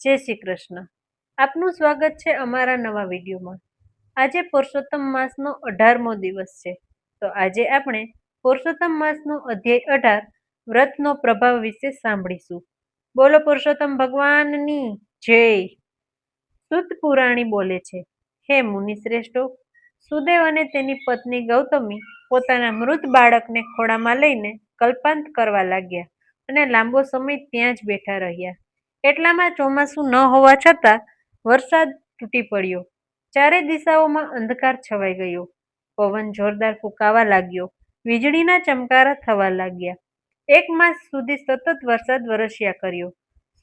જય શ્રી કૃષ્ણ. આપનું સ્વાગત છે અમારા નવા વિડીયોમાં. આજે પુરુષોત્તમ માસનો 18મો દિવસ છે. તો આજે આપણે પુરુષોત્તમ માસનો અધ્યાય 18 વ્રતનો પ્રભાવ વિશે સાંભળીશું. બોલો પુરુષોત્તમ ભગવાનની જય. સુત પુરાણી બોલે છે, હે મુનિ શ્રેષ્ઠો, સુદેવ અને તેની પત્ની ગૌતમી પોતાના મૃત બાળકને ખોળામાં લઈને કલ્પાંત કરવા લાગ્યા અને લાંબો સમય ત્યાં જ બેઠા રહ્યા. એટલામાં ચોમાસું ન હોવા છતાં વરસાદ તૂટી પડ્યો. ચારે દિશાઓમાં અંધકાર છવાઈ ગયો. પવન જોરદાર ફૂંકાવા લાગ્યો. વીજળીના ચમકારા થવા લાગ્યા. 1 માસ સુધી સતત વરસાદ વરસ્યા કર્યો.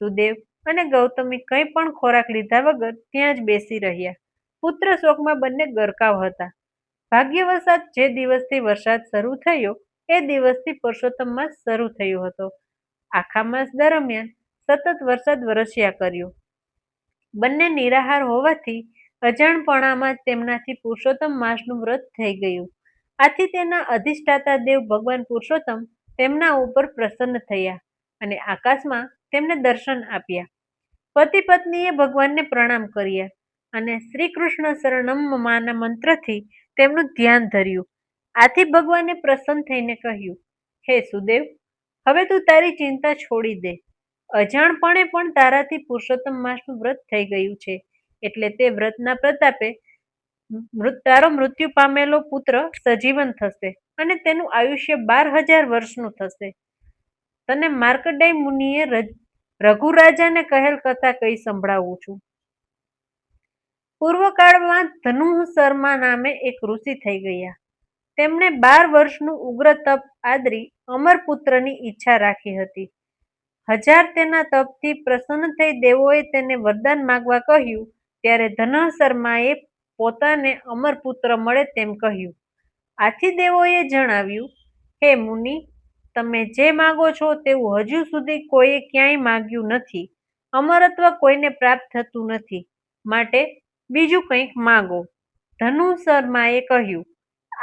સુદેવ અને ગૌતમી કંઈ પણ ખોરાક લીધા વગર ત્યાં જ બેસી રહ્યા. પુત્ર શોકમાં બંને ગરકાવ હતા. ભાગ્યવશાત જે દિવસથી વરસાદ શરૂ થયો એ દિવસથી પુરુષોત્તમ માસ શરૂ થયો હતો. આખા માસ દરમિયાન સતત વરસાદ વરસ્યા કર્યો. બંને નિરાહાર હોવાથી અજાણપણામાં તેમનાથી પુરુષોત્તમ માસનું વ્રત થઈ ગયું. આથી તેના અધિષ્ઠાતા દેવ ભગવાન પુરુષોત્તમ તેમના ઉપર પ્રસન્ન થયા અને આકાશમાં તેમને દર્શન આપ્યા. પતિ પત્નીએ ભગવાનને પ્રણામ કર્યા અને શ્રી કૃષ્ણ શરણમ મમાના મંત્રથી તેમનું ધ્યાન ધર્યું. આથી ભગવાને પ્રસન્ન થઈને કહ્યું, હે સુદેવ, હવે તું તારી ચિંતા છોડી દે. અજાણપણે પણ તારાથી પુરુષોત્તમ માસનું વ્રત થઈ ગયું છે, એટલે તે વ્રતના પ્રતાપે તારો મૃત્યુ પામેલો પુત્ર સજીવન થશે અને તેનું આયુષ્ય 12,000 વર્ષનું થશે. તને માર્કંડેય મુનિએ રઘુરાજાને કહેલ કથા કહી સંભળાવું છું. પૂર્વકાળમાં ધનુઃ શર્મા નામે એક ઋષિ થઈ ગયા. તેમણે 12 વર્ષનું ઉગ્ર તપ આદરી અમરપુત્રની ઈચ્છા રાખી હતી. 1000 તેના તપથી પ્રસન્ન થઈ દેવોએ તેને વરદાન માંગવા કહ્યું. ત્યારે ધનઃ શર્માએ પોતાને અમરપુત્ર મળે તેમ કહ્યું. આથી દેવોએ જણાવ્યું, હે મુનિ, તમે જે માગો છો તેવું હજુ સુધી કોઈએ ક્યાંય માગ્યું નથી. અમરત્વ કોઈને પ્રાપ્ત થતું નથી, માટે બીજું કંઈક માગો. ધનુ શર્માએ કહ્યું,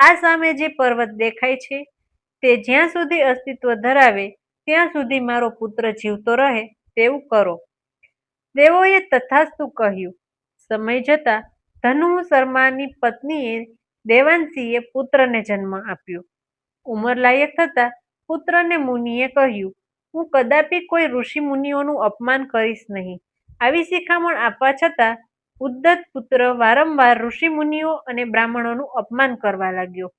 આ સામે જે પર્વત દેખાય છે તે જ્યાં સુધી અસ્તિત્વ ધરાવે ત્યાં સુધી મારો પુત્ર જીવતો રહે તેવું કરો. દેવોએ તથાસ્તુ કહ્યું. સમય જતાં ધનુ શર્માની પત્નીએ દેવાંશીએ પુત્રને જન્મ આપ્યો. ઉંમર લાયક થતાં પુત્રને મુનિએ કહ્યું, હું કદાપી કોઈ ઋષિ મુનિઓનું અપમાન કરીશ નહીં. આવી શિખામણ આપવા છતાં ઉદ્ધત પુત્ર વારંવાર ઋષિ મુનિઓ અને બ્રાહ્મણોનું અપમાન કરવા લાગ્યો.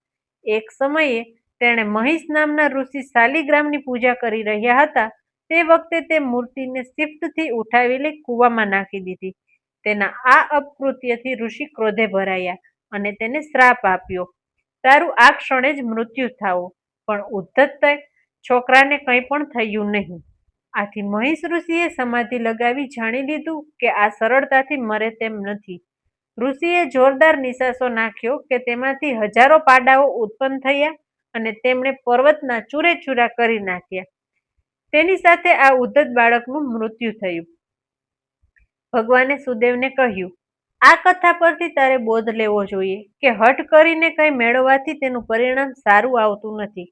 એક સમયે તેણે મહિષ નામના ઋષિ શાલિગ્રામની પૂજા કરી રહ્યા હતા તે વખતે તે મૂર્તિને શિફ્ટથી ઉઠાવી લઈ કૂવામાં નાખી દીધી. તેના આ અપકૃત્યથી ઋષિ ક્રોધે ભરાયા અને તેને શ્રાપ આપ્યો, તારું આ ક્ષણે જ મૃત્યુ થાવું. પણ ઉદ્ધત છોકરાને કંઈ પણ થયું નહીં. આથી મહિષ ઋષિએ સમાધિ લગાવી જાણી લીધું કે આ સરળતાથી મરે તેમ નથી. ઋષિએ જોરદાર નિશાસો નાખ્યો કે તેમાંથી હજારો પાડાઓ ઉત્પન્ન થયા અને તેમણે પર્વતના ચૂરે ચૂરા કરી નાખ્યા. તેની સાથે આ ઉદ્ધત બાળકનું મૃત્યુ થયું. ભગવાને સુદેવને કહ્યું, આ કથા પરથી તારે બોધ લેવો જોઈએ કે હઠ કરીને કંઈ મેળવવાથી તેનું પરિણામ સારું આવતું નથી.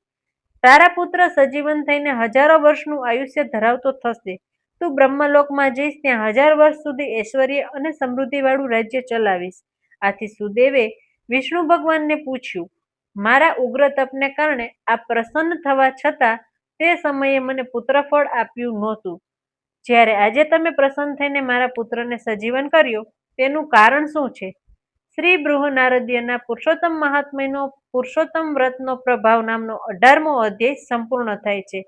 તારા પુત્ર સજીવન થઈને હજારો વર્ષનું આયુષ્ય ધરાવતો થશે. તું બ્રહ્મલોકમાં જઈશ, ત્યાં 1000 વર્ષ સુધી ઐશ્વર્ય અને સમૃદ્ધિવાળું રાજ્ય ચલાવીશ. આથી સુદેવે વિષ્ણુ ભગવાનને પૂછ્યું, મારા ઉગ્ર તપને કારણે આ પ્રસન્ન થવા છતાં તે સમયે મને પુત્રફળ આપ્યું નહોતું. જ્યારે આજે તમે પ્રસન્ન થઈને મારા પુત્રને સજીવન કર્યો તેનું કારણ શું છે? શ્રી બૃહનારદ્યના પુરુષોત્તમ મહાત્મ્યનો પુરુષોત્તમ વ્રતનો પ્રભાવ નામનો 18મો અધ્યાય સંપૂર્ણ થાય છે.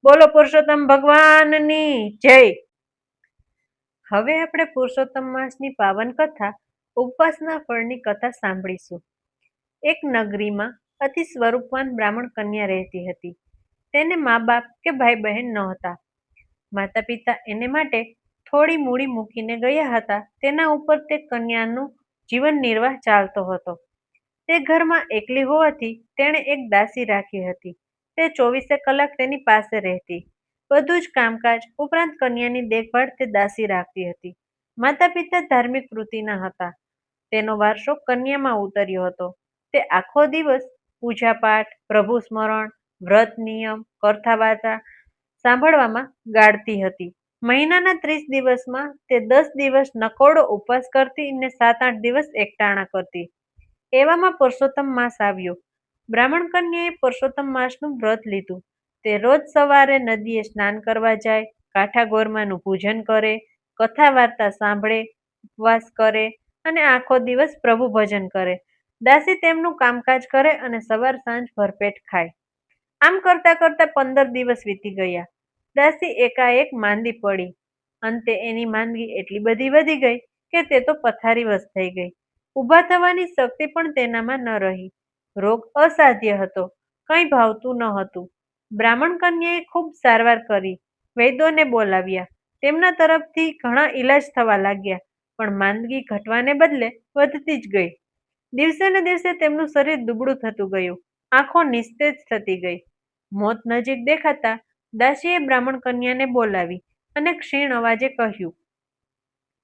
બોલો પુરુષોત્તમ ભગવાનની જય. હવે આપણે પુરુષોત્તમ માસની પાવન કથા ઉપવાસના ફળની કથા સાંભળીશું. એક નગરીમાં અતિ સ્વરૂપવાન બ્રાહ્મણ કન્યા રહેતી હતી. તેને મા બાપ કે ભાઈ બહેન નહોતા. માતા પિતા એને માટે થોડી મૂડી મૂકીને ગયા હતા. તેના ઉપર તે કન્યાનો જીવન નિર્વાહ ચાલતો હતો. તે ઘરમાં એકલી હોવાથી તેણે એક દાસી રાખી હતી. તે 24 કલાક તેની પાસે રહેતી. બધું જ કામકાજ ઉપરાંત કન્યાની દેખભાળ તે દાસી રાખતી હતી. માતા પિતા ધાર્મિક વૃત્તિના હતા. તેનો વારસો કન્યામાં ઉતર્યો હતો. તે આખો દિવસ પૂજાપાઠ, પ્રભુ સ્મરણ, વ્રત નિયમ, કથા વાર્તા સાંભળવામાં ગાળતી હતી. મહિનાના 30 દિવસમાં તે 10 દિવસ નકોડો ઉપવાસ કરતી ને 7-8 દિવસ એકટાણા કરતી. એવામાં પુરુષોત્તમ માસ આવ્યો. બ્રાહ્મણ કન્યાએ પુરુષોત્તમ માસનું વ્રત લીધું. તે રોજ સવારે નદીએ સ્નાન કરવા જાય, કાંઠા ગોરમાનું પૂજન કરે, કથા વાર્તા સાંભળે, ઉપવાસ કરે અને આખો દિવસ પ્રભુ ભજન કરે. દાસી તેમનું કામકાજ કરે અને સવાર સાંજ ભરપેટ ખાય. આમ કરતા કરતા 15 દિવસ વીતી ગયા. દાસી એકાએક માંદી પડી. અંતે એની માંદગી એટલી બધી વધી ગઈ કે તે તો પથારીવશ થઈ ગઈ. ઊભા થવાની શક્તિ પણ તેનામાં ન રહી. રોગ અસાધ્ય હતો, કંઈ ભાવતું ન હતું. બ્રાહ્મણ કન્યાએ ખૂબ સારવાર કરી, વૈદ્યોને બોલાવ્યા. તેમના તરફથી ઘણા ઈલાજ થવા લાગ્યા, પણ માંદગી ઘટવાને બદલે વધતી જ ગઈ. દિવસે ને દિવસે તેમનું શરીર દુબળું થતું ગયું, આંખો નિસ્તેજ થતી ગઈ. મોત નજીક દેખાતા દાસીએ બ્રાહ્મણ કન્યાને બોલાવી અને ક્ષીણ અવાજે કહ્યું,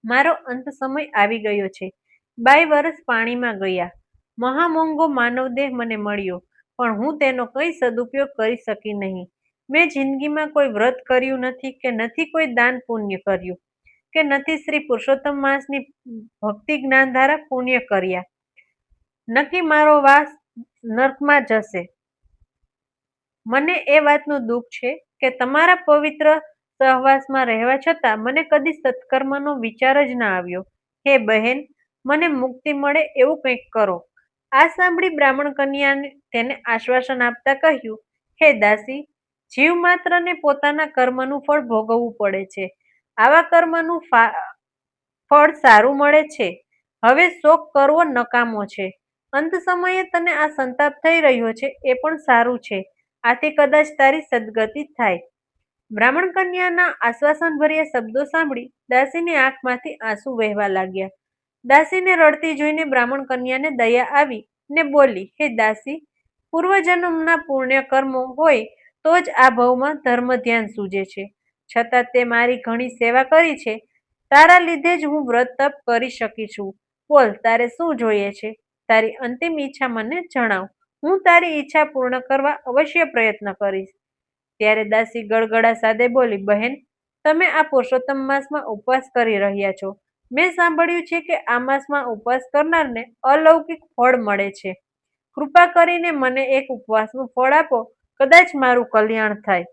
મારો અંત સમય આવી ગયો છે. 22 વર્ષ પાણીમાં ગયા. મહામોંઘો માનવદેહ મને મળ્યો, પણ હું તેનો કંઈ સદુપયોગ કરી શકી નહીં. મેં જિંદગીમાં કોઈ વ્રત કર્યું નથી કે નથી કોઈ દાન પુણ્ય કર્યું કે નથી શ્રી પુરુષોત્તમ માસની ભક્તિ જ્ઞાનધારા પુણ્ય કર્યા. નક્કી મારો વાસ નર્કમાં જશે. મને એ વાતનું દુઃખ છે કે તમારા પવિત્ર સહવાસમાં રહેવા છતાં મને કદી સત્કર્મનો વિચાર જ ના આવ્યો. હે બહેન, મને મુક્તિ મળે એવું કંઈક કરો. આ સાંભળી બ્રાહ્મણ કન્યાને તેને આશ્વાસન આપતા કહ્યું, હે દાસી, જીવ માત્રને પોતાના કર્મનું ફળ ભોગવવું પડે છે. આવા કર્મનું ફળ સારું મળે છે. હવે શોક કરવો નકામો છે. અંત સમયે તને આ સંતાપ થઈ રહ્યો છે એ પણ સારું છે. આથી કદાચ તારી સદગતિ થાય. બ્રાહ્મણ કન્યાના આશ્વાસનભર્યા શબ્દો સાંભળી દાસીની આંખમાંથી આંસુ વહેવા લાગ્યા. દાસીને રડતી જોઈને બ્રાહ્મણ કન્યાને દયા આવી ને બોલી, હે દાસી, પૂર્વજન્મના પુણ્ય કર્મો હોય તો જ આ ભવમાં ધર્મ ધ્યાન સૂજે છે. છતાં તે મારી ઘણી સેવા કરી છે. તારા લીધે જ હું વ્રત તપ કરી શકી છું. બોલ, તારે શું જોઈએ છે? તારી અંતિમ ઈચ્છા મને જણાવ. હું તારી ઈચ્છા પૂર્ણ કરવા અવશ્ય પ્રયત્ન કરીશ. ત્યારે દાસી ગળગળા સાદે બોલી, બહેન, તમે આ પુરુષોત્તમ માસમાં ઉપવાસ કરી રહ્યા છો. મેં સાંભળ્યું છે કે આ માસમાં ઉપવાસ કરનારને અલૌકિક ફળ મળે છે. કૃપા કરીને મને એક ઉપવાસનું ફળ આપો, કદાચ મારું કલ્યાણ થાય.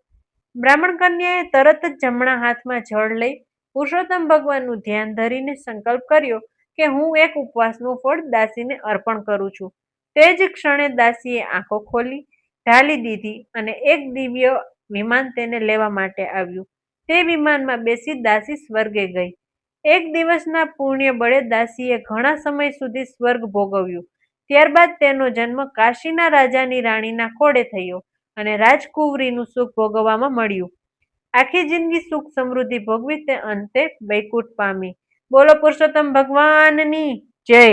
બ્રાહ્મણ કન્યાએ તરત જ જમણા હાથમાં જળ લઈ પુરુષોત્તમ ભગવાનનું ધ્યાન ધરીને સંકલ્પ કર્યો કે હું એક ઉપવાસનું ફળ દાસીને અર્પણ કરું છું. તે જ ક્ષણે દાસીએ આંખો ખોલી, ઢાળી દીધી અને એક દિવ્ય વિમાન તેને લેવા માટે આવ્યું. તે વિમાનમાં બેસી દાસી સ્વર્ગે ગઈ. એક દિવસના પુણ્ય બળે દાસીએ ઘણા સમય સુધી સ્વર્ગ ભોગવ્યું. ત્યારબાદ તેનો જન્મ કાશીના રાજાની રાણીના ખોળે થયો અને રાજકુંવરીનું સુખ ભોગવવામાં મળ્યું. આખી જિંદગી સુખ સમૃદ્ધિ ભોગવી તે અંતે વૈકુંઠ પામી. બોલો પુરુષોત્તમ ભગવાનની જય.